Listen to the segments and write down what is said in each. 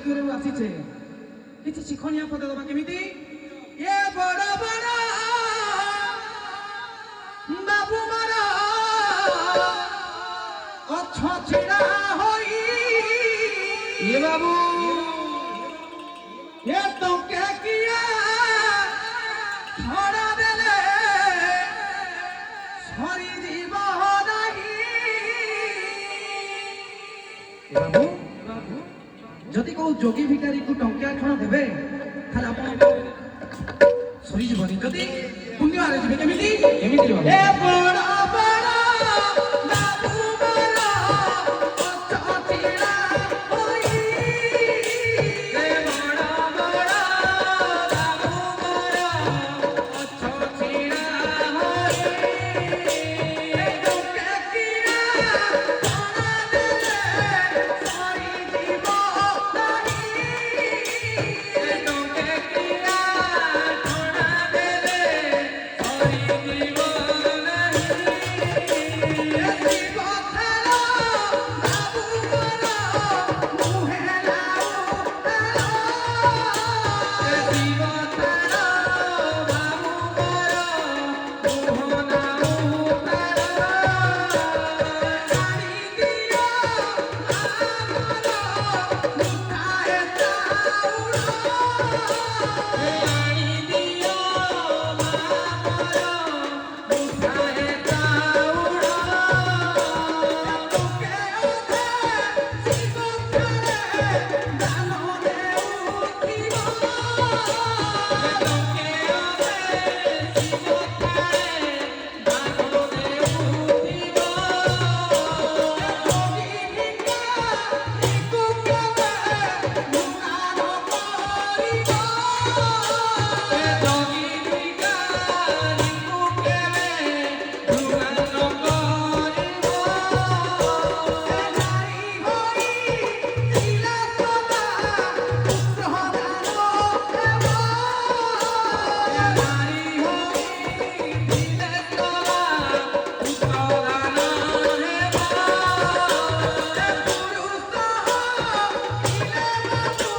ଦୂରରୁ ଆସିଛେ କିଛି ଶିକ୍ଷଣୀୟ ପଦ ଦେବା କେମିତି ଏ ବଡ଼ ବଡ଼ ବାବୁ ମାର ଅଛ ଛିଡ଼ା ହୋଇ ଏ ବାବୁ ଏ ଟଙ୍କା କିଆ ଛଡ଼ା ଦେଲେ ସରିଯିବ ନାହିଁ ବାବୁ ଯଦି କୋଉ ଯୋଗୀ ଭିକାରୀକୁ ଟଙ୍କା ଖଣ ଦେବେ ତାହେଲେ ଆପଣ ସରିଯିବନି ଯଦି ପୁଣ୍ୟ ଆରେ ଯିବେ କେମିତି କେମିତି ଏ ବଡ଼ ବଡ଼ ବାବୁ ମୋର ଅଛ ଛିଡ଼ା ହୋଇ ଏ ବଡ଼ ବଡ଼ ବାବୁ ମୋର ଅଛ ଛିଡ଼ା ହୋଇ ଏ ଟଙ୍କା କିଆ ଛଡ଼ା ଦେଲେ ସରିଯିବ ନାହିଁ ଏ ଟଙ୍କା କିଆ ଛଡ଼ା ଦେଲେ ସରିଯିବ ନାହିଁ ଏ ଶିବ ଥାଳ ବାବୁ ମୋର ମୁହେ ଲାଉ ଥାଳ ଏ ଶିବ ଥାଳ ବାବୁ ମୋର ମୁହ ଲାଉ ଥାଳ ଜାଣି ଦିଅ ଆମର ମୁଠାଏ ଚାଉଳ ଜାଣି ଦିଅ ଆମର ମୁଠାଏ ଚାଉଳ ଟୋକେ ଅଧେ ଶିବ ଥାଳେ ଦାନରେ ଉଠିବ ଟୋକେ ଅଧେ ଶିବ ଥାଳେ ଦାନରେ ଉଠିବ ଯୋଗୀ ଭିକାରୀକୁ କେବେ ନୂଆ ନ କରିବ ଯୋଗୀ ଭିକାରୀକୁ କେବେ ନୂଆ ନ କରିବ ନାରୀ ହୋଇ ଥିଲା ସଦା ପୁତ୍ରଦାନ ହେବ ନାରୀ ହୋଇ ଥିଲେ ସଦା ପୁତ୍ରଦାନ ହେବ ପୁରୁଷ ଥିଲେ ବାବୁ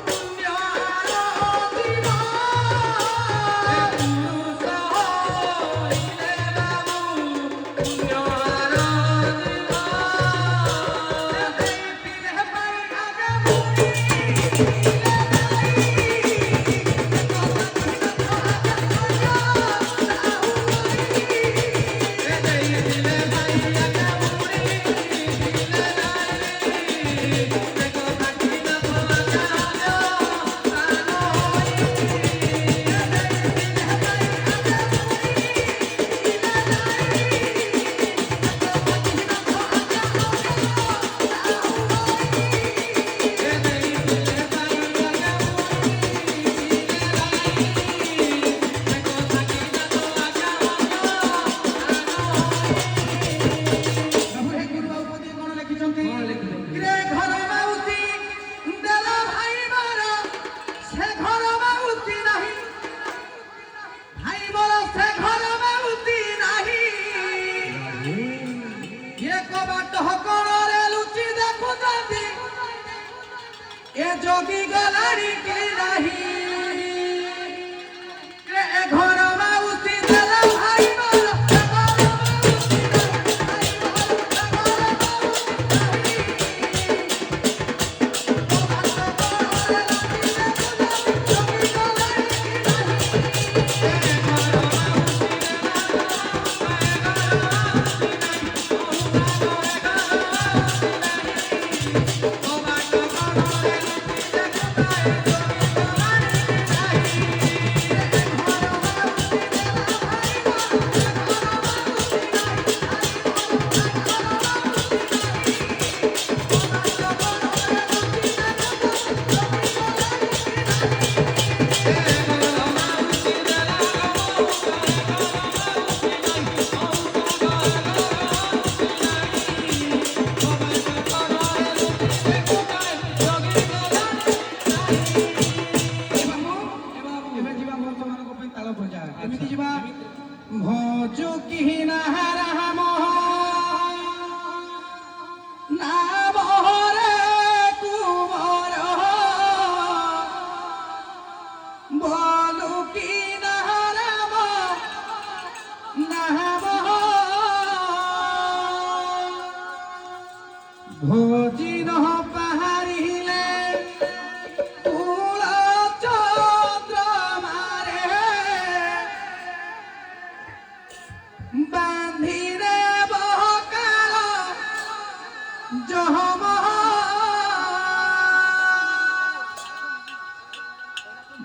ପୁଣ୍ୟ ଆରଜିବ ପୁରୁଷ ଥିଲେ ବାବୁ ପୁଣ୍ୟ ଆରଜିବ ଦେଇଥିଲେ ପାଇ ଆଗେ ମୁଣି ଦେଇଥିଲେ ପାଇ ଆଗେ ମୁଣି ବାବୁ ହେ ଗୁରୁ ବାବୁପତି କଣ ଲେଖିଛନ୍ତି ରେ ଘର ମାଉସୀ ଦେଲ ଭାଇ ମୋର ସେ ଘର ମାଉସୀ ନାହିଁ ଭାଇ ମୋର ସେ ଘର ମାଉସୀ ନାହିଁ ଏ କବାଟ ହକଣରେ ଲୁଚି ଦେଖୁଛନ୍ତି ଏ ଯୋଗୀ ଗଲାଣି କି ନାହିଁ ଏ ଘର ମାଉସୀ ଦେଲ ଭାଇ ମୋର ସେ ଘର ମାଉସୀ ନାହିଁ ଭାଇ ମୋର ସେ ଘର ମାଉସୀ ନାହିଁ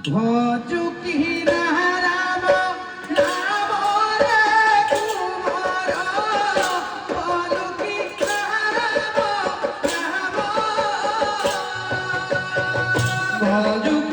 ভজুকি রাম নাম রে কুমার ভজুকি রাম নাম ভজুকি